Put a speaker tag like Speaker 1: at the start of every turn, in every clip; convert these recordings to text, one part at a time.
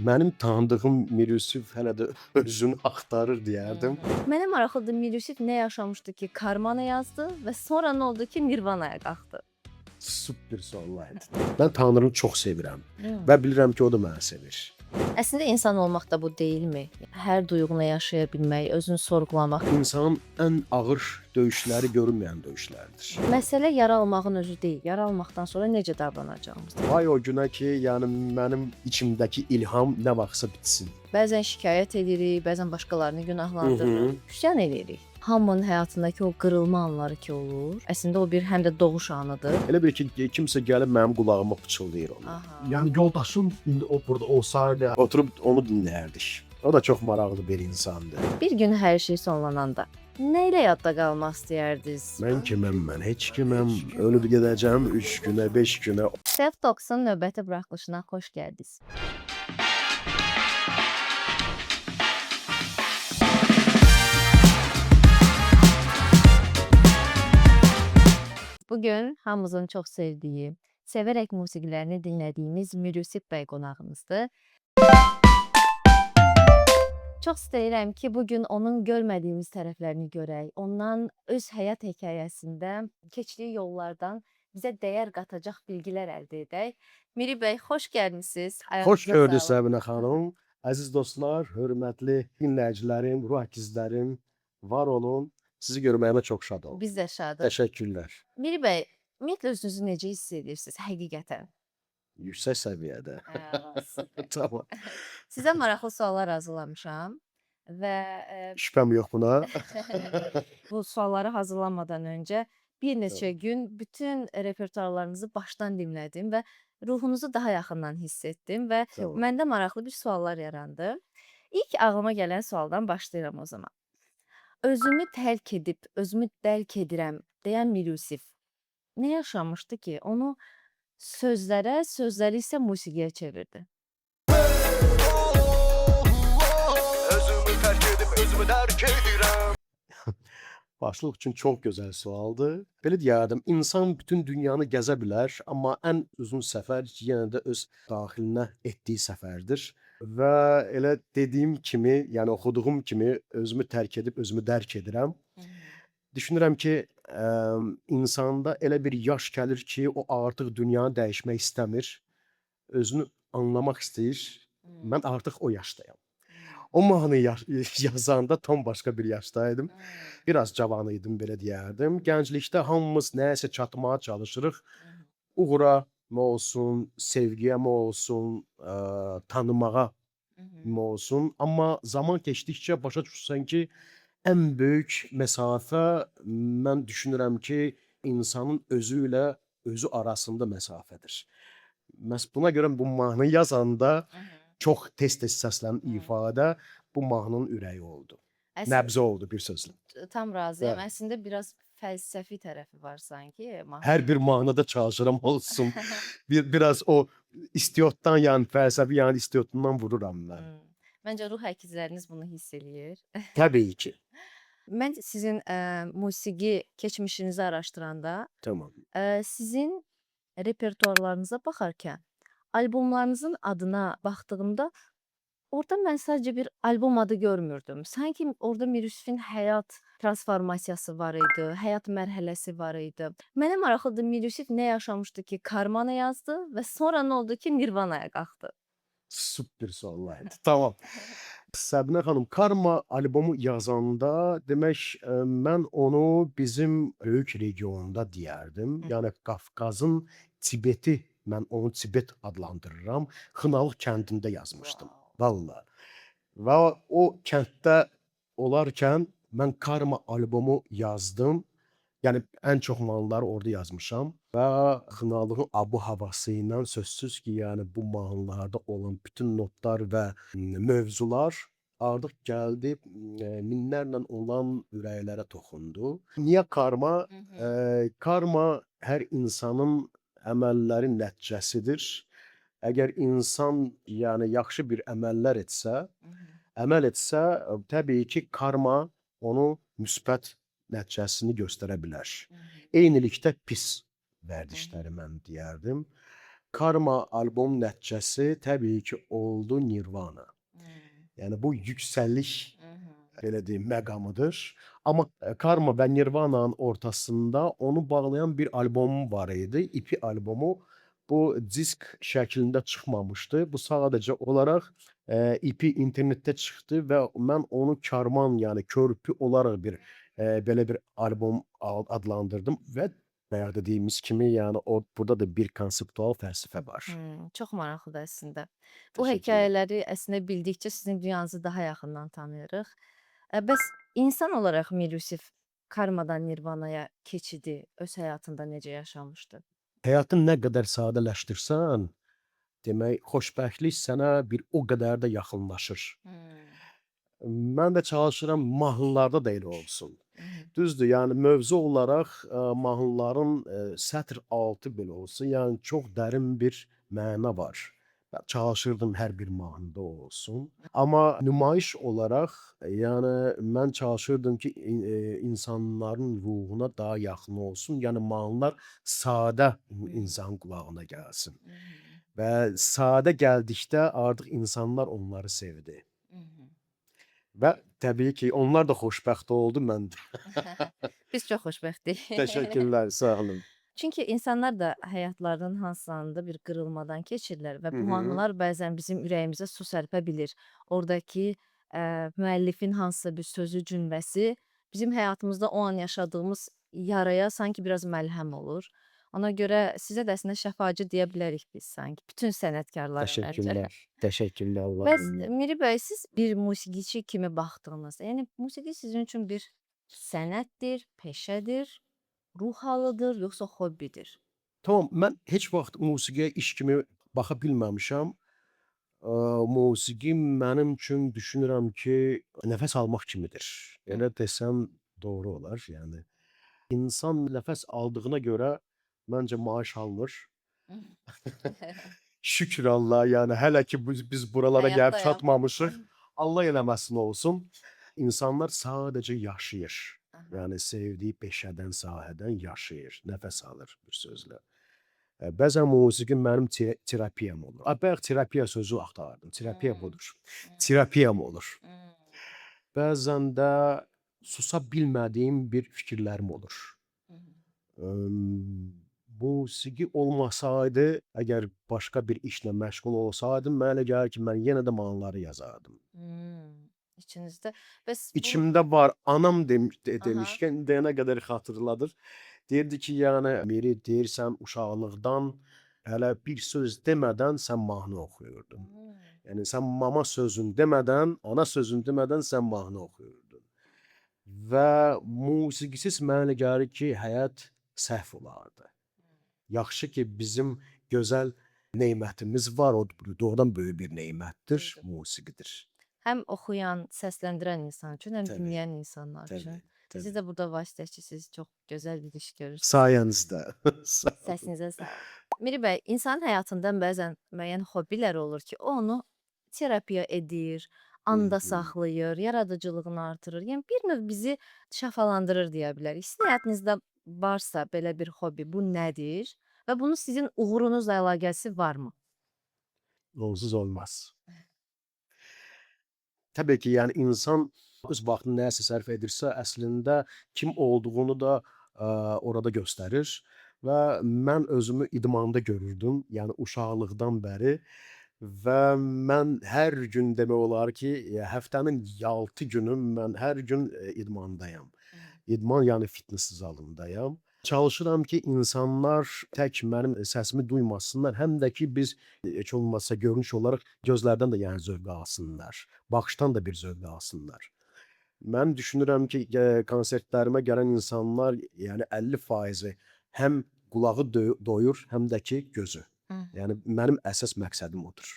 Speaker 1: Mənim tanıdığım Mir Yusif hələ də özünü axtarır deyərdim.
Speaker 2: Mənə maraqlıdır, Mir Yusif nə yaşamışdı ki, Karmanı yazdı və sonra nə oldu ki, Nirvanaya qalxdı?
Speaker 1: Super suallardır. Mən Tanrını çox sevirəm
Speaker 2: Hmm.
Speaker 1: və bilirəm ki, o da məni sevir.
Speaker 2: Əslində insan olmaq da bu deyilmi? Hər duyğunu yaşaya bilmək, özünü sorğulamaq.
Speaker 1: İnsanın ən ağır döyüşləri görünməyən döyüşlərdir.
Speaker 2: Məsələ yara almağın özü deyil. Yara almaqdan sonra necə davranacağımız.
Speaker 1: Vay o günə ki, yəni mənim içimdəki ilham nə vaxtsa bitsin.
Speaker 2: Bəzən şikayət edirik, bəzən başqalarını günahlandırırıq, üsyan edirik. Hamının həyatındakı o qırılma anları ki olur. Əslində o bir həm də doğuş anıdır.
Speaker 1: Elə bir ki, kimsə gəlib mənim qulağıma pıçıldayır onu.
Speaker 2: Aha.
Speaker 3: Yəni yoldaşın indi o burada olsaydı,
Speaker 1: Oturub onu dinləyərdik. O da çox maraqlı bir insandır.
Speaker 2: Bir gün hər şey sonlananda nə ilə yadda qalmaq istəyərdiniz?
Speaker 1: Mən kiməm mən? Heç kiməm. Ölüb gedəcəm 3 günə, 5 günə.
Speaker 2: Self Talks'ın növbəti buraxılışına xoş gəldiniz. Bugün hamımızın çox sevdiyi, sevərək musiqilərini dinlədiyimiz Mir Yusif bəy qonağımızdır. Çox istəyirəm ki, bugün onun görmədiyimiz tərəflərini görək. Ondan öz həyat hekayəsində keçdiyi yollardan bizə dəyər qatacaq bilgilər əldə edək. Miri bəy, xoş gəlmisiniz.
Speaker 1: Xoş gördük Səbinə xanım. Əziz dostlar, hörmətli dinləyicilərim, ruh əkizlərim, var olun. Sizi görməyimə çox şad oldum.
Speaker 2: Biz də şadıq.
Speaker 1: Təşəkkürlər.
Speaker 2: Miri bəy, ümumiyyətlə özünüzü necə hiss edirsiniz həqiqətən?
Speaker 1: Yüksək səviyyədə.
Speaker 2: Super.
Speaker 1: Tamam.
Speaker 2: Sizə maraqlı suallar hazırlamışam və
Speaker 1: Şübhəm yox buna.
Speaker 2: bu sualları hazırlamadan öncə bir neçə gün bütün repertuarlarınızı başdan dinlədim və ruhunuzu daha yaxından hiss etdim və
Speaker 1: Tamam.
Speaker 2: məndə maraqlı bir suallar yarandı. İlk ağlıma gələn sualdan başlayıram o zaman. Özümü tərk edib, özümü dərk edirəm deyən Mir Yusif nə yaşamışdı ki, onu sözlərə, sözləri isə musiqiyə çevirdi?
Speaker 4: Özümü tərk edib özümü dərk edirəm.
Speaker 1: Başlıq üçün çox gözəl sualdır. Belə deyərdim, insan bütün dünyanı gəzə bilər, amma ən uzun səfər yenə də öz daxilinə etdiyi səfərdir. Və elə dediyim kimi, yəni oxuduğum kimi özümü tərk edib özümü dərk edirəm. Düşünürəm ki, insanda elə bir yaş gəlir ki, o artıq dünyanı dəyişmək istəmir. Özünü anlamaq istəyir. Mən artıq o yaşdayam. O mahnı yazanda tam başqa bir yaşdaydım. Biraz cavan idim, belə deyərdim. Gənclikdə hamımız nəyəsə çatmağa çalışırıq. Uğura mı olsun, sevgiyə mi olsun, tanımağa mı olsun. Amma zaman keçdikcə başa düşürsən ki, ən böyük məsafə mən düşünürəm ki, insanın özü ilə özü arasında məsafədir. Məhz buna görə bu mahnı yazanda çox tez-tez səslənən ifadə bu mahnının ürəyi oldu. Nəbzi oldu bir sözlə.
Speaker 2: Tam razıyam.
Speaker 1: Bəli.
Speaker 2: Əslində biraz fəlsəfi tərəfi var sanki.
Speaker 1: Hər bir mahnıda çalışıram olsun. Biraz o istiotdan, yəni fəlsəfi, yəni istiotundan vururam mən.
Speaker 2: Məncə ruh əkizləriniz bunu hiss eləyir.
Speaker 1: Təbii ki.
Speaker 2: Mən sizin musiqi keçmişinizi araşdıranda,
Speaker 1: Tamam.
Speaker 2: sizin repertuarlarınıza baxarkən, albomlarınızın adına baxdığımda orada mən sadəcə bir albom adı görmürdüm. Sanki orada Mir Yusifin həyat transformasiyası var idi, həyat mərhələsi var idi. Mənə maraqlıdır, Mir Yusif nə yaşamışdı ki, Karmanı yazdı və sonra nə oldu ki, Nirvanaya qalxdı?
Speaker 1: Super suallardı. Tamam. Səbinə xanım, Karma albomu yazanda demək mən onu bizim böyük regionda deyərdim. Yəni Qafqazın Tibeti, mən onu Tibet adlandırıram. Xınalıq kəndində yazmışdım. Vallahi. Və o kənddə olarkən mən Karma albomu yazdım. Yəni ən çox mahnıları orada yazmışam və Xınalığın abu-havası ilə sözsüz ki, yəni bu mahnılarda olan bütün notlar və mövzular artıq gəldi minlərlə olan ürəklərə toxundu. Niyə karma? Karma hər insanın əməllərin nəticəsidir. Əgər insan yəni yaxşı bir əməllər etsə, təbii ki, karma onu müsbət nəticəsini göstərə bilər. Eynilikdə pis vərdişləri mən deyərdim. Karma albom nəticəsi təbii ki, oldu Nirvana. Yəni bu yüksəliş, belə deyim, məqamıdır. Amma Karma və Nirvananın ortasında onu bağlayan bir albomum var idi. EP albomu. Bu disk şəklində çıxmamışdı. Bu sadəcə olaraq EP internetdə çıxdı və mən onu Karman, yəni körpü olaraq bir belə bir albom adlandırdım və bayaq dediyimiz kimi, yəni burada da bir konseptual fəlsəfə var.
Speaker 2: Çox maraqlıdır əslində. Bu
Speaker 1: Təşəkkürlər.
Speaker 2: hekayələri əslində bildikcə sizin dünyanızı daha yaxından tanıyırıq. Bəs insan olaraq Mir Yusif Karmadan Nirvanaya keçidi öz həyatında necə yaşamışdı?
Speaker 1: Həyatı nə qədər sadələşdirsən, demək, xoşbəxtlik sənə bir o qədər də yaxınlaşır. Mən də çalışıram mahnılarda da elə olsun. Düzdür, yəni mövzu olaraq mahnıların sətr altı belə olsun, yəni çox dərin bir məna var. Çalışırdım hər bir mahnıda o olsun. Amma nümayiş olaraq, yəni mən çalışırdım ki, insanların ruhuna daha yaxın olsun. Yəni mahnılar sadə insan qulağına gəlsin. Və sadə gəldikdə artıq insanlar onları sevdi. Və təbii ki, onlar da xoşbəxt oldu, mən də.
Speaker 2: Biz çox xoşbəxtik.
Speaker 1: Təşəkkürlər, sağ olun.
Speaker 2: Çünki insanlar da həyatlarının hansılarında bir qırılmadan keçirlər və bu mahnılar bəzən bizim ürəyimizə su sərpə bilir. Oradakı müəllifin hansısa bir sözü, cümləsi bizim həyatımızda o an yaşadığımız yaraya sanki biraz məlhəm olur. Ona görə sizə də əslində şəfaacı deyə bilərik biz sanki. Bütün sənətkarlara məncə.
Speaker 1: Təşəkkürlər. Təşəkkürlər. Allah
Speaker 2: Bəs
Speaker 1: bilmək.
Speaker 2: Miri bəy, siz bir musiqiçi kimi baxdığınızda, yəni musiqi sizin üçün bir sənətdir, peşədir, ruh halıdır, yoxsa hobbidir?
Speaker 1: Tamam, mən heç vaxt musiqiyə iş kimi baxa bilməmişəm. Musiqi mənim üçün düşünürəm ki, nəfəs almaq kimidir. Elə desəm doğru olar, yəni. İnsan nəfəs aldığına görə məncə maaş almır. Şükür Allah, yəni hələ ki biz buralara gəlib
Speaker 2: Həyatdayam.
Speaker 1: çatmamışıq. Allah eləməsin olsun. İnsanlar sadəcə yaşayır. Yəni sevdiyi peşədən, sahədən yaşayır, nəfəs alır bir sözlə. Bəzən musiqi mənim terapiyam olur. Bayaq terapiya sözü axtardım. Terapiya budur. Terapiyam olur. Bəzən də susa bilmədiyim bir fikirlərim olur. Musiqi olmasaydı, əgər başqa bir işlə məşğul olsaydım, mənə elə gəlir ki, mən yenə də mahnıları yazardım.
Speaker 2: İçinizdə. Bəs
Speaker 1: İçimdə var. Anam demişkən deyənə qədər xatırladır. Deyirdi ki, yəni Miri, deyirsən uşaqlıqdan hələ bir söz demədən sən mahnı oxuyurdun. Yəni sən mama sözün demədən, ana sözün demədən sən mahnı oxuyurdun. Və musiqisiz mənə elə gəlir ki, həyat səhv olardı. Yaxşı ki, bizim gözəl neymətimiz var, o doğrudan böyük bir neymətdir, musiqidir.
Speaker 2: həm oxuyan, səsləndirən insan üçün, həm
Speaker 1: Təbii,
Speaker 2: dinləyən insanlar üçün. Siz də burada vasitəçisiniz, çox gözəl bir iş görürsünüz.
Speaker 1: Sayənizdə.
Speaker 2: Səsinizə sağlıq. Miri bəy, insan həyatında bəzən müəyyən hobbilər olur ki, o onu terapiya edir, anda saxlayır, yaradıcılığını artırır. Yəni bir növ bizi şəfalandırır deyə bilərik. Sizin həyatınızda varsa belə bir hobbi, bu nədir? Və bunun sizin uğurunuzla əlaqəsi varmı?
Speaker 1: Onsuz olmaz. Təbii ki, yəni insan öz vaxtını nəyəsə sərf edirsə, əslində kim olduğunu da orada göstərir və mən özümü idmanda görürdüm, yəni uşaqlıqdan bəri və mən hər gün demək olar ki, həftənin 6 günü mən hər gün idmandayam. İdman, yəni fitness zalındayam. Çalışıram ki, insanlar tək mənim səsimi duymasınlar, həm də ki, biz heç olmazsa görünüş olaraq gözlərdən də yəni zövq alsınlar, baxışdan da bir zövq alsınlar. Mən düşünürəm ki, konsertlərimə gələn insanlar, yəni 50% həm qulağı doyur, həm də ki, gözü. Yəni mənim əsas məqsədim odur.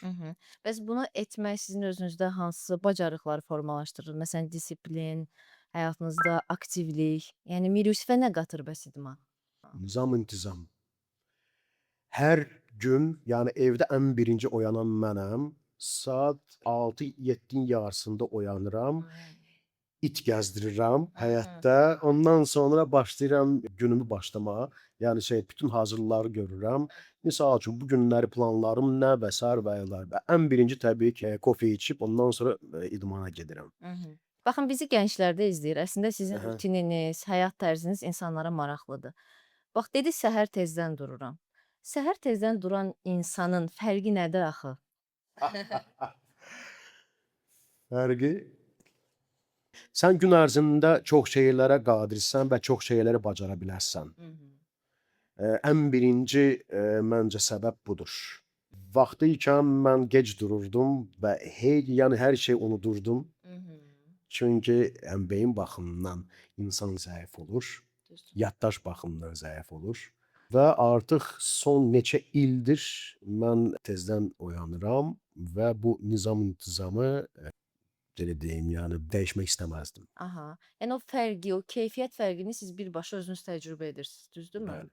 Speaker 2: Bəs bunu etmək sizin özünüzdə hansı bacarıqları formalaşdırır? Məsələn, disiplin, həyatınızda aktivlik. Yəni Mir Yusifə nə qatır bəs idman?
Speaker 1: Nizam, intizam. Hər gün, yəni evdə ən birinci oyanan mənəm. Saat 6-7-in yarısında oyanıram. it gəzdirirəm həyətdə. Ondan sonra başlayıram günümü başlamağa. Yəni bütün hazırlıqları görürəm. Misal üçün bu günləri planlarım nə və sair və ilahi. Və ən birinci təbii ki, kofe içib ondan sonra idmana gedirəm.
Speaker 2: Baxın, bizi gənclərdə izləyir. Əslində sizin
Speaker 1: Aha.
Speaker 2: rutininiz, həyat tərziniz insanlara maraqlıdır. Bax, dedi səhər tezdən dururam. Səhər tezdən duran insanın fərqi nədir axı?
Speaker 1: Fərqi sən gün ərzində çox şeylərə qadirsən və çox şeyləri bacara bilərsən. Ən birinci məncə səbəb budur. Vaxtı ikən mən gec dururdum və yəni hər şey unudurdum. Çünki beyin baxımından insan zəif olur, yaddaş baxımından zəif olur. Və artıq son neçə ildir mən tezdən oyanıram və bu nizam-intizamı belə deyim, yəni dəyişmək istəməzdim.
Speaker 2: Aha. Yəni o fərqi, o keyfiyyət fərqini siz birbaşa özünüz təcrübə edirsiniz, düzdürmü?
Speaker 1: Bəli.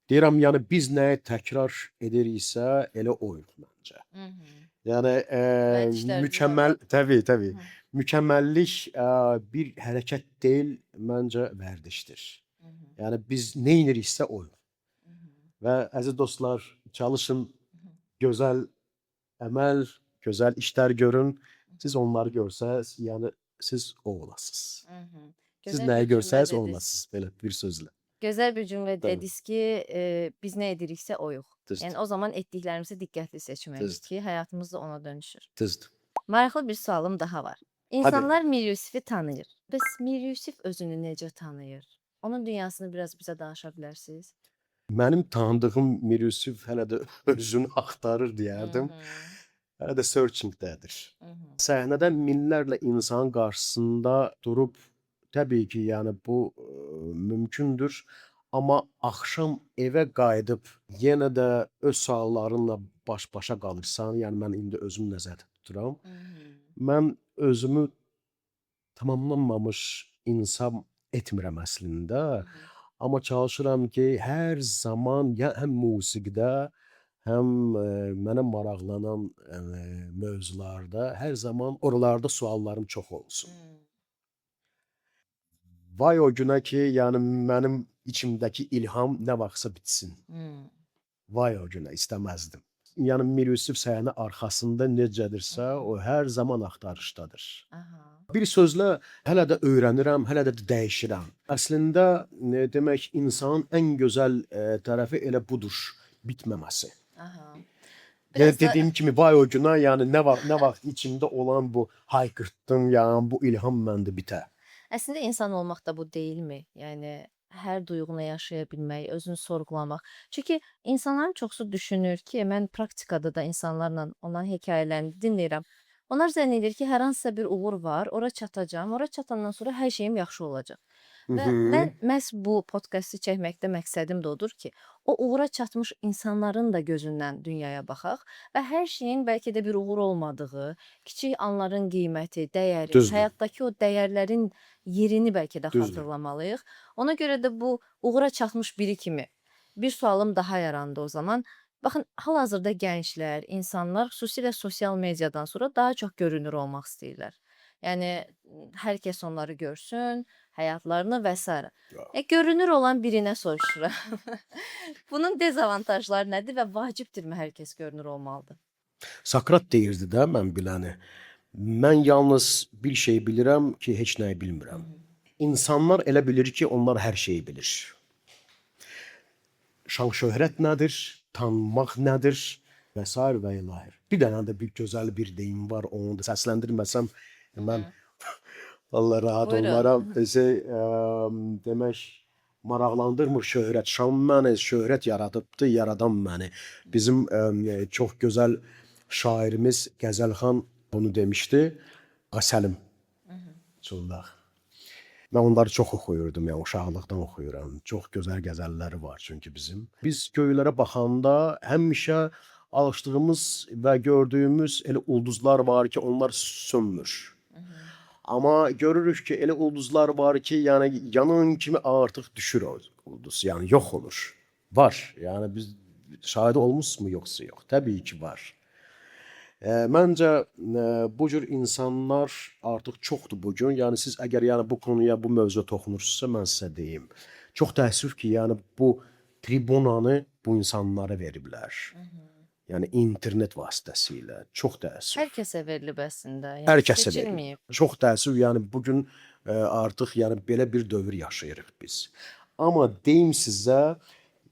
Speaker 1: Deyirəm, yəni biz nəyi təkrar ediriksə, elə oyuq məncə. Yəni
Speaker 2: Vərdişləriniz
Speaker 1: mükəmməl, təbii. Mükəmməllik bir hərəkət deyil, məncə vərdişdir. Yəni biz nə ediriksə oyuq. Və əziz dostlar, çalışın, gözəl əməl, gözəl işlər görün. Siz onları görsəz, yəni siz o olasınız. Siz
Speaker 2: Gözəl
Speaker 1: nəyi
Speaker 2: bir cümlə
Speaker 1: görsəz, o
Speaker 2: dediniz.
Speaker 1: olasınız, belə bir sözlə.
Speaker 2: Gözəl bir cümlə
Speaker 1: Bəli.
Speaker 2: dediniz ki, biz nə ediriksə oyuq.
Speaker 1: Düzdür.
Speaker 2: Yəni o zaman etdiklərimizi diqqətli seçməliyik
Speaker 1: Düzdür.
Speaker 2: ki, həyatımız da ona dönüşür.
Speaker 1: Düzdür.
Speaker 2: Maraqlı bir sualım daha var. İnsanlar Mir Yusifi tanıyır. Bəs Mir Yusif özünü necə tanıyır? Onun dünyasını biraz bizə danışa bilərsiniz?
Speaker 1: Mənim tanıdığım Mir Yusif hələ də özünü axtarır deyərdim. Hələ də searchingdədir. Səhnədə minlərlə insanın qarşısında durub, təbii ki, yəni bu mümkündür. Amma axşam evə qayıdıb yenə də öz suallarınla baş-başa qalırsan. Yəni mən indi özümü nəzərdə tuturam. Mən özümü tamamlanmamış insan etmirəm əslində. Amma çalışıram ki, hər zaman ya həm musiqidə, həm mənə maraqlanan mövzularda hər zaman oralarda suallarım çox olsun. Vay o günə ki, yəni mənim içimdəki ilham nə vaxtsa bitsin. Vay o günə istəməzdim. Yəni Mir Yusif səhnə arxasında necədirsə, o hər zaman axtarışdadır. Bir sözlə hələ də öyrənirəm, hələ də dəyişirəm. Əslində demək insanın ən gözəl tərəfi elə budur, bitməməsi. Yəni dediyim kimi vay o günə, yəni nə vaxt içimdə olan bu haykırtdım, yəni bu ilham məndə bitə.
Speaker 2: Əslində insan olmaq da bu deyilmi? Yəni hər duyğunu yaşaya bilmək, özünü sorğulamaq. Çünki insanların çoxsu düşünür ki, mən praktikada da insanlarla onların hekayələrini dinləyirəm. Onlar zənn edir ki, hər hansısa bir uğur var, ora çatacağam, ora çatandan sonra hər şeyim yaxşı olacaq. Və mən məhz bu podkastı çəkməkdə məqsədim də odur ki, o uğura çatmış insanların da gözündən dünyaya baxaq və hər şeyin bəlkə də bir uğur olmadığı, kiçik anların qiyməti, dəyəri,
Speaker 1: Düzdür.
Speaker 2: həyatdakı o dəyərlərin yerini bəlkə də
Speaker 1: Düzdür.
Speaker 2: xatırlamalıyıq. Ona görə də bu uğura çatmış biri kimi bir sualım daha yarandı o zaman. Baxın, hal-hazırda gənclər, insanlar xüsusilə sosial mediadan sonra daha çox görünür olmaq istəyirlər. Yəni hər kəs onları görsün, həyatlarını və s. Görünür olan birinə soruşuram. Bunun dezavantajları nədir və vacibdirmi hər kəs görünür olmalıdır?
Speaker 1: Sakrat deyirdi də mən biləni. Mən yalnız bir şey bilirəm ki, heç nəyi bilmirəm. İnsanlar elə bilir ki, onlar hər şeyi bilir. Şan-şöhrət nədir? Tanınmaq nədir? Və s. və ilahi. Bir dənə də bir gözəl bir deyim var, onu da səsləndirməsəm mən Allah rahat
Speaker 2: Buyurun.
Speaker 1: onlara demək maraqlandırmır şöhrət. Şan məni şöhrət yaradıbdı, yaradan məni. Bizim çox gözəl şairimiz Qəzəlxan bunu demişdi. Əsəlim. Çuldaq. Mən onları çox oxuyurdum, yəni uşaqlıqdan oxuyuram. Çox gözəl qəzəlləri var çünki bizim. Biz göylərə baxanda həmişə alışdığımız və gördüyümüz elə ulduzlar var ki, onlar sönmür. Amma görürük ki, elə ulduzlar var ki, yəni yanan kimi artıq düşür o ulduz, yəni yox olur. Var. Yəni biz şahid olmuşmu yoxsa yox? Təbii ki var. Məncə bu cür insanlar artıq çoxdur bu gün. Yəni siz əgər yəni bu konuya, bu mövzuya toxunursunuzsa mən sizə deyim. Çox təəssüf ki, yəni bu tribunanı bu insanlara veriblər. Yəni internet vasitəsilə. Çox təəssüf.
Speaker 2: Hər kəsə verilib əslində. Yəni
Speaker 1: Hər kəsə verilib.
Speaker 2: seçilməyib.
Speaker 1: Çox təəssüf, yəni bu gün artıq yəni belə bir dövr yaşayırıq biz. Amma deyim sizə,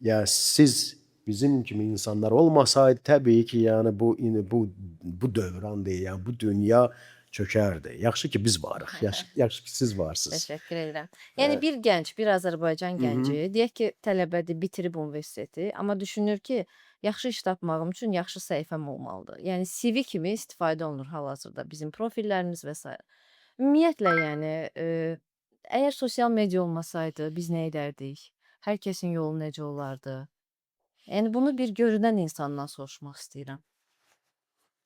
Speaker 1: yəni siz bizim kimi insanlar olmasaydı təbii ki, yəni bu dövran deyil, yəni bu dünya çökərdi. Yaxşı ki biz varıq. Yaxşı ki siz varsınız.
Speaker 2: Təşəkkür edirəm. Yəni bir gənc, bir Azərbaycan gənci, deyək ki, tələbədir, bitirib universiteti, amma düşünür ki, yaxşı iş tapmağım üçün yaxşı səhifəm olmalıdır. Yəni CV kimi istifadə olunur hal-hazırda bizim profillərimiz və s. Ümumiyyətlə, yəni əgər sosial media olmasaydı biz nə edərdik? Hər kəsin yolu necə olardı? Yəni bunu bir görünən insandan soruşmaq istəyirəm.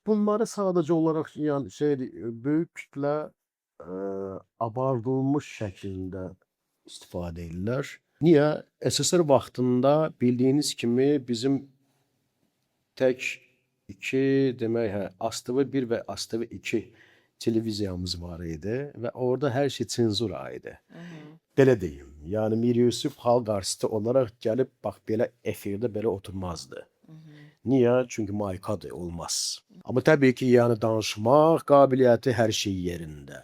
Speaker 1: Bunları sadəcə olaraq yəni böyük kütlə abardılmış şəklində istifadə edirlər. Niyə? SSR vaxtında bildiyiniz kimi bizim tək iki demək, ASTV 1 və ASTV 2 televiziyamız var idi və orada hər şey senzura idi. Belə deyim. Yəni Mir Yusif xalq artisti olaraq gəlib bax belə efirdə belə oturmazdı. Niyə? Çünki maykadır, olmaz. Amma təbii ki, yəni danışmaq qabiliyyəti hər şey yerində.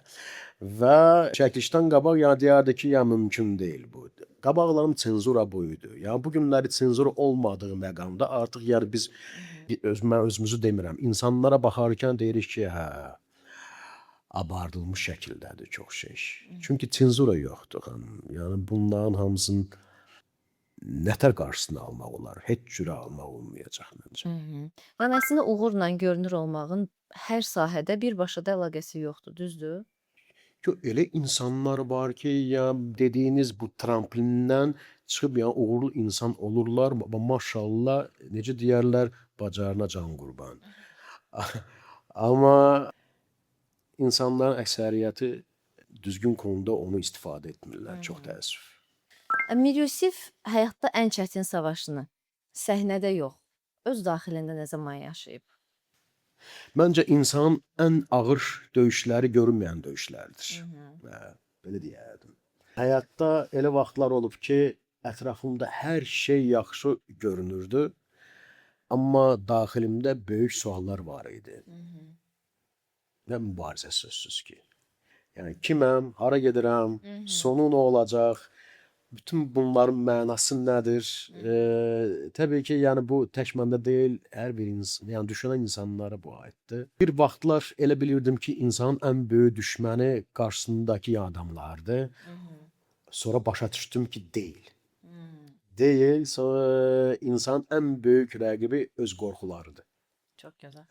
Speaker 1: Və çəkilişdən qabaq yəni deyərdi ki, ya mümkün deyil bu. Qabaqlarım senzura buydu. Yəni bu günləri senzura olmadığı məqamda artıq yəni biz mən özümüzü demirəm. İnsanlara baxarkən deyirik ki, hə abardılmış şəkildədir çox şey. Çünki senzura yoxdur. Yəni bunların hamısının nətər qarşısını almaq olar? Heç cürə almaq olmayacaq məncə.
Speaker 2: Yəni əslində uğurla görünür olmağın hər sahədə birbaşa da əlaqəsi yoxdur, düzdür?
Speaker 1: Elə insanlar var ki, ya dediyiniz bu tramplindən çıxıb yəni uğurlu insan olurlar. Maşallah, necə deyərlər, bacarına can qurban. Amma insanların əksəriyyəti düzgün konuda onu istifadə etmirlər. Çox təəssüf.
Speaker 2: Mir Yusif həyatda ən çətin savaşını səhnədə yox, öz daxilində nə zaman yaşayıb?
Speaker 1: Məncə insanın ən ağır döyüşləri görünməyən döyüşlərdir. Belə deyərdim. Həyatda elə vaxtlar olub ki, ətrafımda hər şey yaxşı görünürdü. Amma daxilimdə böyük suallar var idi. Və mübarizə sözsüz ki. Yəni kiməm, hara gedirəm, sonu nə olacaq? Bütün bunların mənası nədir? Təbii ki, yəni bu tək məndə deyil, hər bir insan, yəni düşünən insanlara bu aiddir. Bir vaxtlar elə bilirdim ki, insanın ən böyük düşməni qarşısındakı adamlardır. Sonra başa düşdüm ki, deyil. Deyil, sonra insanın ən böyük rəqibi öz qorxularıdır.
Speaker 2: Çox gözəl.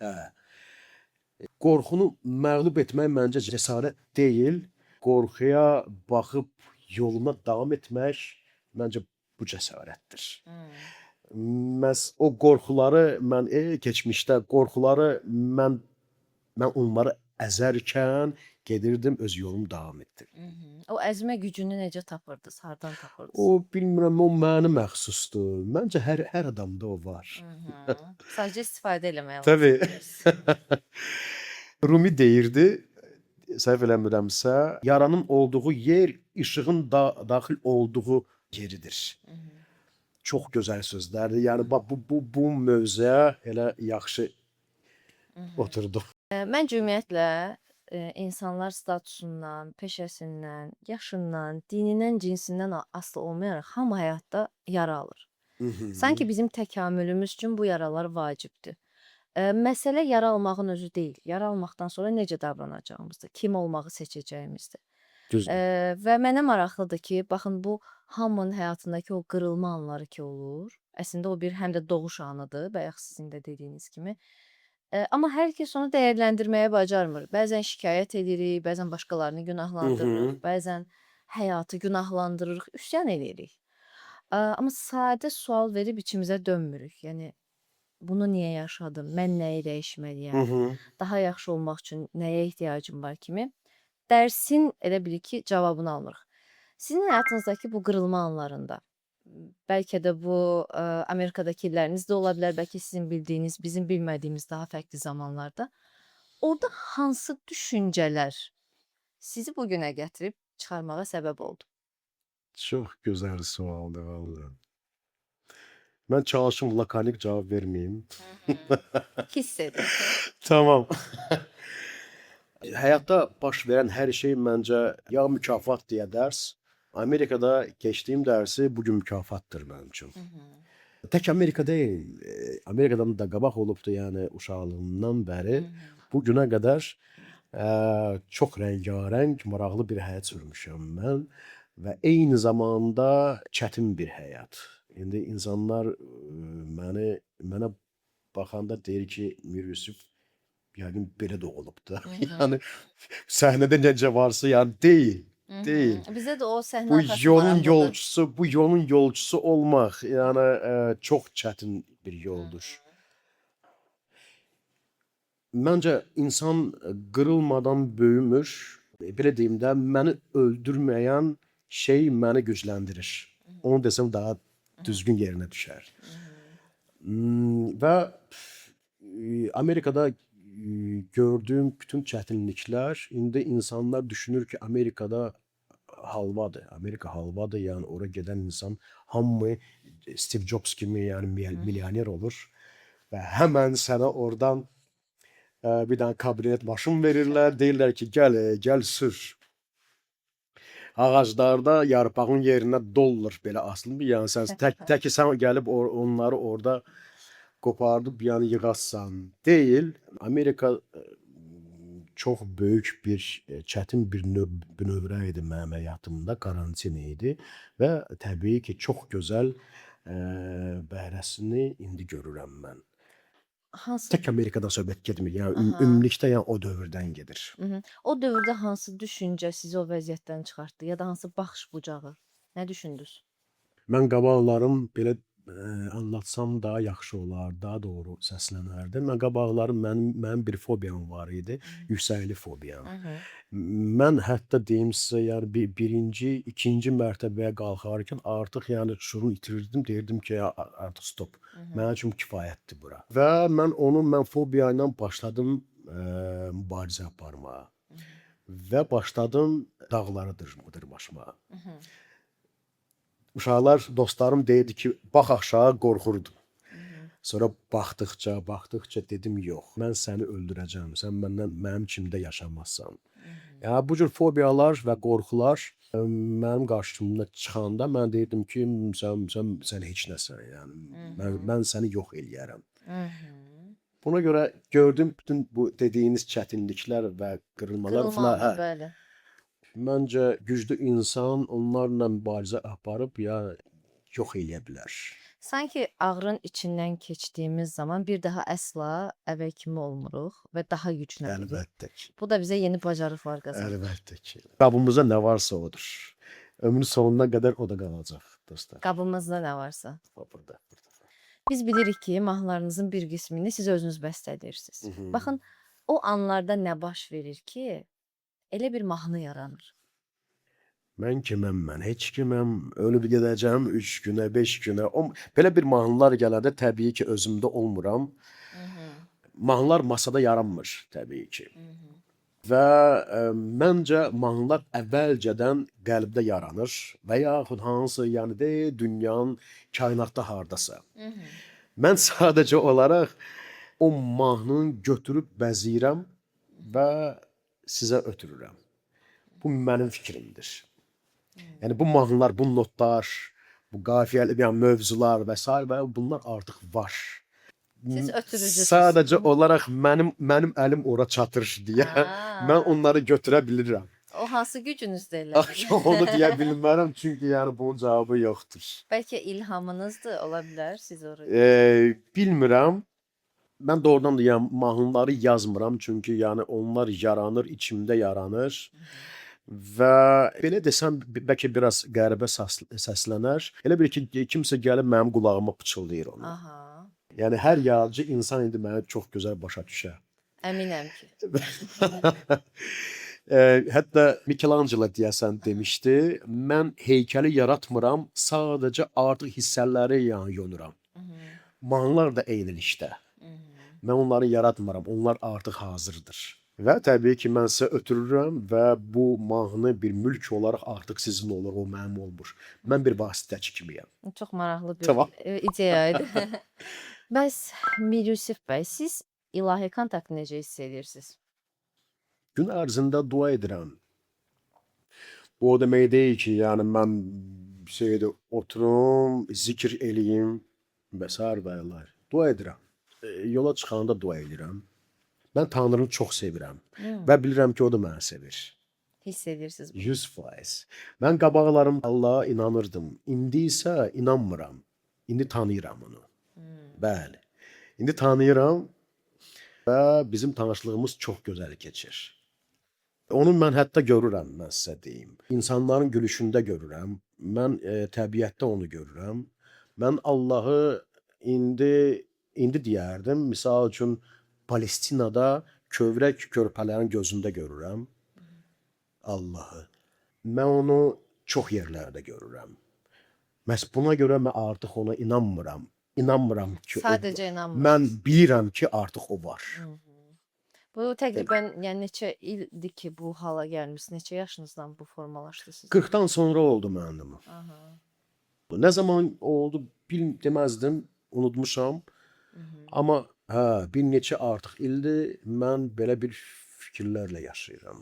Speaker 1: Qorxunu məğlub etmək məncə cəsarət deyil. Qorxuya baxıb yoluna davam etmək məncə bu cəsarətdir. Məhz o qorxuları mən keçmişdə qorxuları mən onları əzərkən gedirdim öz yolumu davam etdirdim.
Speaker 2: O əzmə gücünü necə tapırdınız? Hardan tapırdınız?
Speaker 1: O bilmirəm, o mənə məxsusdur. Məncə hər adamda o var.
Speaker 2: Sadəcə istifadə eləmək lazım.
Speaker 1: Təbii. Rumi deyirdi, səhv eləmirəmsə, yaranın olduğu yer işığın daxil olduğu yeridir. Çox gözəl sözlərdir. Yəni bu mövzuya elə yaxşı oturdu.
Speaker 2: Məncə ümumiyyətlə insanlar statusundan, peşəsindən, yaşından, dinindən, cinsindən asılı olmayaraq hamı həyatda yara alır. Sanki bizim təkamülümüz üçün bu yaralar vacibdir. Məsələ yara almağın özü deyil. Yara almaqdan sonra necə davranacağımızdır, kim olmağı seçəcəyimizdir.
Speaker 1: Düzdür.
Speaker 2: Və mənə maraqlıdır ki, baxın bu hamının həyatındakı o qırılma anları ki olur. Əslində o bir həm də doğuş anıdır, bayaq sizin də dediyiniz kimi. Amma hər kəs onu dəyərləndirməyə bacarmır. Bəzən şikayət edirik, bəzən başqalarını günahlandırırıq, bəzən həyatı günahlandırırıq, üsyan edirik. Amma sadə sual verib içimizə dönmürük. Yəni bunu niyə yaşadım? Mən nəyi dəyişməliyəm? Daha yaxşı olmaq üçün nəyə ehtiyacım var kimi dərsin elə bil ki cavabını almırıq. Sizin həyatınızdakı bu qırılma anlarında Bəlkə də bu Amerikadakı illəriniz də ola bilər, bəlkə sizin bildiyiniz, bizim bilmədiyimiz daha fərqli zamanlarda. Orada hansı düşüncələr sizi bu günə gətirib çıxarmağa səbəb oldu?
Speaker 1: Çox gözəl sualdır vallahi. Mən çalışım lakanik cavab verməyim.
Speaker 2: Hiss edin.
Speaker 1: Tamam. Həyatda baş verən hər şey məncə ya mükafat deyə dərs. Amerikada keçdiyim dərsi bu gün mükafatdır mənim üçün. Tək Amerika deyil, Amerikadan da qabaq olubdu, yəni uşaqlığımdan bəri bu günə qədər çox rəngarəng, maraqlı bir həyat sürmüşəm mən və eyni zamanda çətin bir həyat. İndi insanlar mənə baxanda deyir ki, Mir Yusuf yəqin belə doğulubdu. Yəni səhnədə necə varsa, yəni deyil. Deyil.
Speaker 2: Bizə də o səhnə
Speaker 1: Bu
Speaker 2: arxası
Speaker 1: yolun
Speaker 2: maraqlıdır.
Speaker 1: yolcusu, bu yolun yolcusu olmaq, yəni çox çətin bir yoldur. Məncə insan qırılmadan böyümür. Belə deyim də, məni öldürməyən şey məni gücləndirir. Onu desəm daha düzgün yerinə düşər. Və Amerikada gördüyüm bütün çətinliklər, indi insanlar düşünür ki, Amerikada halvadır. Amerika halvadır, yəni ora gedən insan hamı Steve Jobs kimi, yəni milyoner olur və həmən sənə oradan bir dənə kabrinet maşın verirlər, deyirlər ki, gəl sür. Ağaclarda yarpağın yerinə dollar belə asılıb, yəni sən tək sən gəlib onları orada qopardıb, yəni yığasan. Deyil. Amerika çox böyük bir, çətin bir növrə idi mənim həyatımda, karantin idi və təbii ki, çox gözəl bəhrəsini indi görürəm mən.
Speaker 2: Hansı
Speaker 1: Tək Amerikadan söhbət getmir, yəni ümumilikdə yəni o dövrdən gedir.
Speaker 2: o dövrdə hansı düşüncə sizi o vəziyyətdən çıxartdı ya da hansı baxış bucağı? Nə düşündünüz?
Speaker 1: Mən qabaqlarım belə anlatsam daha yaxşı olar, daha doğru səslənərdi. Mən qabaqlarım mənim bir fobiyam var idi, yüksəklik fobiyam. Mən hətta deyim sizə, yəni birinci, ikinci mərtəbəyə qalxarkən artıq yəni şuuru itirirdim, deyirdim ki, artıq stop. Mənim üçün kifayətdir bura. Və mən fobiya ilə başladım mübarizə aparmağa. Və başladım dağları dırmaşmağa. Uşaqlar, dostlarım deyirdi ki, bax aşağı, qorxurdum. Sonra baxdıqca dedim, yox, mən səni öldürəcəm, sən mənim kimdə yaşamazsan. Yəni, bu cür fobiyalar və qorxular mənim qarşımda çıxanda mən deyirdim ki, sən heç nəsən, yəni, mən səni yox eləyərəm. Buna görə gördüm bütün bu dediyiniz çətinliklər və qırılmalar
Speaker 2: Qırılmadı, bəli.
Speaker 1: Məncə güclü insan onlarla mübarizə aparıb ya yox eləyə bilər.
Speaker 2: Sanki ağrın içindən keçdiyimiz zaman bir daha əsla əvvəl kimi olmuruq və daha gücləniririk.
Speaker 1: Əlbəttə ki.
Speaker 2: Bu da bizə yeni bacarıqlar qazandırır.
Speaker 1: Əlbəttə ki. Qabımızda nə varsa odur. Ömrün sonuna qədər o da qalacaq, dostlar.
Speaker 2: Qabımızda nə varsa.
Speaker 1: Burada.
Speaker 2: Biz bilirik ki, mahnılarınızın bir qismini siz özünüz bəstələyirsiniz. Baxın, o anlarda nə baş verir ki, elə bir mahnı yaranır.
Speaker 1: Mən kiməm mən? Heç kiməm. Ölüb gedəcəm 3 günə, 5 günə. Belə bir mahnılar gələndə təbii ki, özümdə olmuram. Mahnılar masada yaranmır təbii ki. Və məncə mahnılar əvvəlcədən qəlbdə yaranır və yaxud hansı, yəni dünyanın kainatda hardasa. Mən sadəcə olaraq o mahnını götürüb bəzəyirəm və sizə ötürürəm. Bu mənim fikrimdir. Yəni bu mahnılar, bu notlar, bu qafiyəli mövzular və s. və bunlar artıq var.
Speaker 2: Siz ötürücüsünüz.
Speaker 1: Sadəcə olaraq mənim əlim ora çatır deyə mən onları götürə bilirəm.
Speaker 2: O hansı gücünüzdə elə?
Speaker 1: Onu deyə bilmərəm çünki yəni bunun cavabı yoxdur.
Speaker 2: Bəlkə ilhamınızdır, ola bilər siz oraya.
Speaker 1: Bilmirəm. Mən doğrudan da yəni mahnıları yazmıram çünki yəni onlar yaranır, içimdə yaranır. Və belə desəm bəlkə biraz qəribə səslənər. Elə bir ki, kimsə gəlib mənim qulağıma pıçıldayır onu.
Speaker 2: Aha.
Speaker 1: Yəni hər yaradıcı insan indi məni çox gözəl başa düşər.
Speaker 2: Əminəm ki.
Speaker 1: Hətta Michelangelo deyəsən demişdi, mən heykəli yaratmıram, sadəcə artıq hissələri yonuram. Mahnılar da eynilikdə. Mən onları yaratmıram, onlar artıq hazırdır. Və təbii ki, mən sizə ötürürəm və bu mahnı bir mülk olaraq artıq sizin olur, o mənim olmur. Mən bir vasitəçi kimiyəm.
Speaker 2: Çox maraqlı bir
Speaker 1: Tamam.
Speaker 2: ideya idi. Bəs Mir Yusif bəy, siz ilahi kontaktı necə hiss edirsiniz?
Speaker 1: Gün ərzində dua edirəm. Bu o demək deyil ki, yəni mən şeydə oturum, zikr eləyim və sair və ilahi. Dua edirəm. Yola çıxanda dua edirəm. Mən Tanrını çox sevirəm və bilirəm ki, o da məni sevir.
Speaker 2: Hiss edirsiniz bunu.
Speaker 1: 100%. Mən qabaqlarım Allaha inanırdım. İndi isə inanmıram. İndi tanıyıram onu. Bəli. İndi tanıyıram və bizim tanışlığımız çox gözəl keçir. Onu mən hətta görürəm, mən sizə deyim. İnsanların gülüşündə görürəm. Mən təbiətdə onu görürəm. Mən Allahı indi deyərdim. Misal üçün Palestinada kövrək körpələrin gözündə görürəm Allahı. Mən onu çox yerlərdə görürəm. Məhz buna görə mən artıq ona inanmıram. İnanmıram ki,
Speaker 2: Sadəcə inanmıram.
Speaker 1: mən bilirəm ki, artıq o var.
Speaker 2: Bu təqribən yəni neçə ildir ki, bu hala gəlmisiniz? Neçə yaşınızdan bu formalaşdı sizin?
Speaker 1: 40-dan sonra oldu mənim.
Speaker 2: Aha.
Speaker 1: Nə zaman oldu deməzdim, unutmuşam. Amma bir neçə artıq ildir mən belə bir fikirlərlə yaşayıram.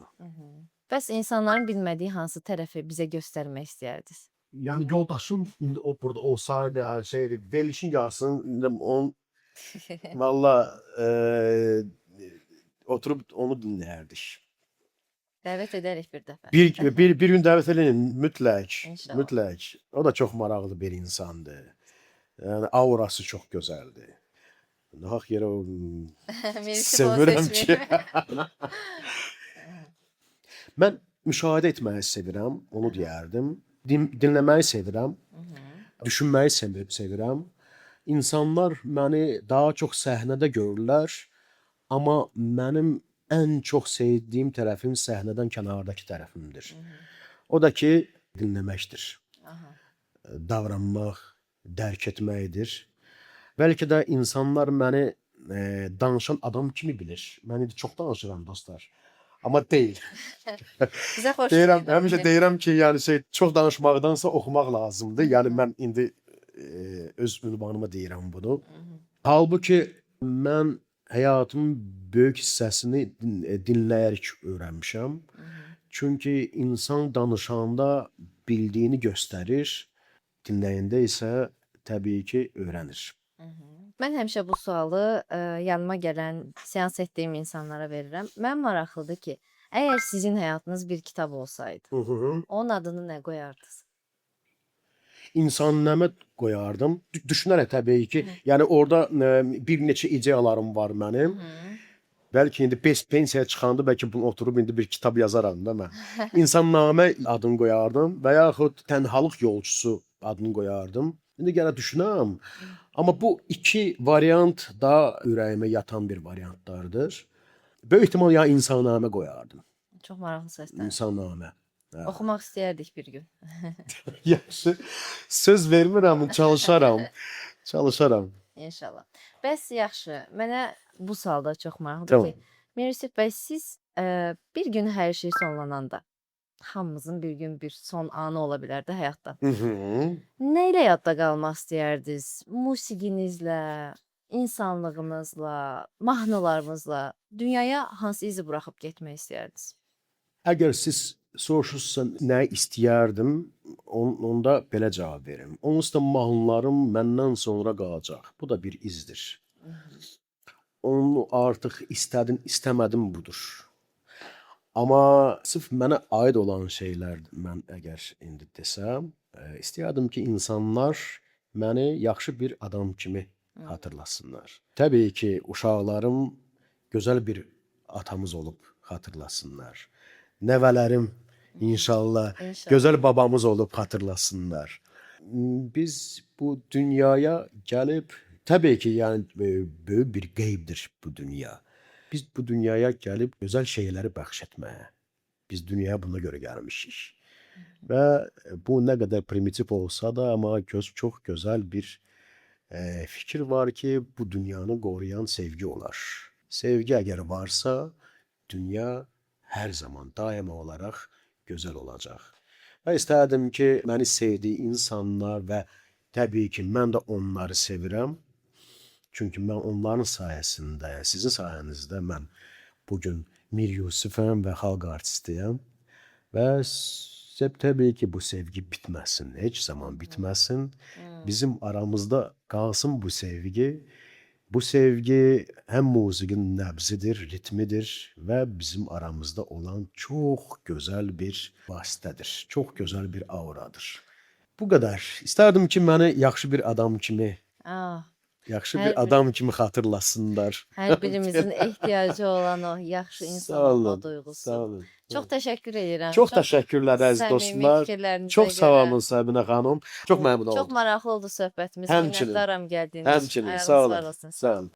Speaker 2: Bəs insanların bilmədiyi hansı tərəfi bizə göstərmək istəyərdiniz?
Speaker 3: Yani yoldaşın indi o burada olsaydı her şeydi.
Speaker 1: Verilişin yazsın, indi on valla oturup onu dinlərdik.
Speaker 2: Dəvət edərik bir dəfə.
Speaker 1: Bir gün dəvət edin, mütləq,
Speaker 2: İnşallah.
Speaker 1: mütləq. O da çox maraqlı bir insandır. Yəni aurası çox gözəldir. Nahaq yerə o sevirəm ki. Mən müşahidə etməyi sevirəm, onu deyərdim. Dinləməyi sevirəm, düşünməyi sevirəm. İnsanlar məni daha çox səhnədə görürlər, amma mənim ən çox sevdiyim tərəfim səhnədən kənardakı tərəfimdir. O da ki, dinləməkdir. Davranmaq, dərk etməkdir. Bəlkə də insanlar məni danışan adam kimi bilir. Mən indi çox danışıram dostlar. Amma deyil.
Speaker 2: Bizə xoş
Speaker 1: Deyirəm,
Speaker 2: gəldiniz.
Speaker 1: həmişə deyirəm ki, yəni çox danışmaqdansa oxumaq lazımdır. Yəni mən indi öz ünvanıma deyirəm bunu. Halbuki mən həyatımın böyük hissəsini dinləyərək öyrənmişəm. Çünki insan danışanda bildiyini göstərir, dinləyəndə isə təbii ki, öyrənir.
Speaker 2: Mən həmişə bu sualı yanıma gələn, seans etdiyim insanlara verirəm. Mən maraqlıdır ki, əgər sizin həyatınız bir kitab olsaydı, onun adını nə qoyardınız?
Speaker 1: İnsannamə qoyardım. Düşünərək təbii ki, yəni orada bir neçə ideyalarım var mənim. Bəlkə indi pensiyaya çıxanda bəlkə bunu oturub indi bir kitab yazaram da mən. İnsannamə adını qoyardım və yaxud tənhalıq yolcusu adını qoyardım. İndi gələ düşünəm. Amma bu iki variant da ürəyimə yatan bir variantlardır. Böyük ehtimal ya insannamə qoyardım.
Speaker 2: Çox maraqlı səslənir.
Speaker 1: İnsannamə.
Speaker 2: Oxumaq istəyərdik bir gün.
Speaker 1: Yaxşı. Söz vermirəm, çalışaram. Çalışaram.
Speaker 2: İnşallah. Bəs yaxşı, mənə bu sualda çox maraqlıdır
Speaker 1: Tamam.
Speaker 2: ki, Mir Yusif bəy, siz bir gün hər şey sonlananda, hamımızın bir gün bir son anı ola bilər də həyatda. Nə ilə yadda qalmaq istəyərdiniz? Musiqinizlə, insanlığınızla, mahnılarınızla dünyaya hansı izi buraxıb getmək istəyərdiniz?
Speaker 1: Əgər siz soruşursa nə istəyərdim, onda belə cavab verim. Onsuz da mahnılarım məndən sonra qalacaq. Bu da bir izdir. Onu artıq istədim, istəmədim budur. Amma sırf mənə aid olan şeylər mən əgər indi desəm, istəyərdim ki, insanlar məni yaxşı bir adam kimi xatırlasınlar. Təbii ki, uşaqlarım gözəl bir atamız olub xatırlasınlar. Nəvələrim inşallah gözəl babamız olub xatırlasınlar. Biz bu dünyaya gəlib, təbii ki, yəni böyük bir qeybdir bu dünya. Biz bu dünyaya gəlib gözəl şeyləri bəxş etməyə, Biz dünyaya buna görə gəlmişik. Və bu nə qədər primitiv olsa da, amma çox gözəl bir fikir var ki, bu dünyanı qoruyan sevgi olar. Sevgi əgər varsa, dünya hər zaman daima olaraq gözəl olacaq. Və istərdim ki, məni sevdiyi insanlar və təbii ki, mən də onları sevirəm. Çünki mən onların sayəsində, sizin sayənizdə mən bugün Mir Yusifəm və xalq artistiyəm. Və təbii ki, bu sevgi bitməsin, heç zaman bitməsin. Bizim aramızda qalsın bu sevgi. Bu sevgi həm musiqinin nəbzidir, ritmidir və bizim aramızda olan çox gözəl bir vasitədir, çox gözəl bir auradır. Bu qədər. İstərdim ki, məni yaxşı bir adam kimi,
Speaker 2: Ah,
Speaker 1: yaxşı
Speaker 2: hər
Speaker 1: bir
Speaker 2: bir
Speaker 1: adam kimi xatırlasınlar.
Speaker 2: hər birimizin ehtiyacı olan o yaxşı insan
Speaker 1: Sağ
Speaker 2: olma
Speaker 1: olun, sağ
Speaker 2: duyğusu.
Speaker 1: olun.
Speaker 2: Çox təşəkkür edirəm.
Speaker 1: Çox təşəkkürlər əziz
Speaker 2: səmimi
Speaker 1: dostlar.
Speaker 2: fikirlərinizə
Speaker 1: Çox sağ
Speaker 2: görə.
Speaker 1: olun Səbinə xanım. Çox məmnun
Speaker 2: Çox
Speaker 1: oldum.
Speaker 2: maraqlı oldu söhbətimiz.
Speaker 1: Həmçinin.
Speaker 2: Minnətdaram gəldiyiniz üçün.
Speaker 1: Həmçinin.
Speaker 2: Ayağınız
Speaker 1: Sağ
Speaker 2: var
Speaker 1: olun.
Speaker 2: olsun.
Speaker 1: Sağ olun.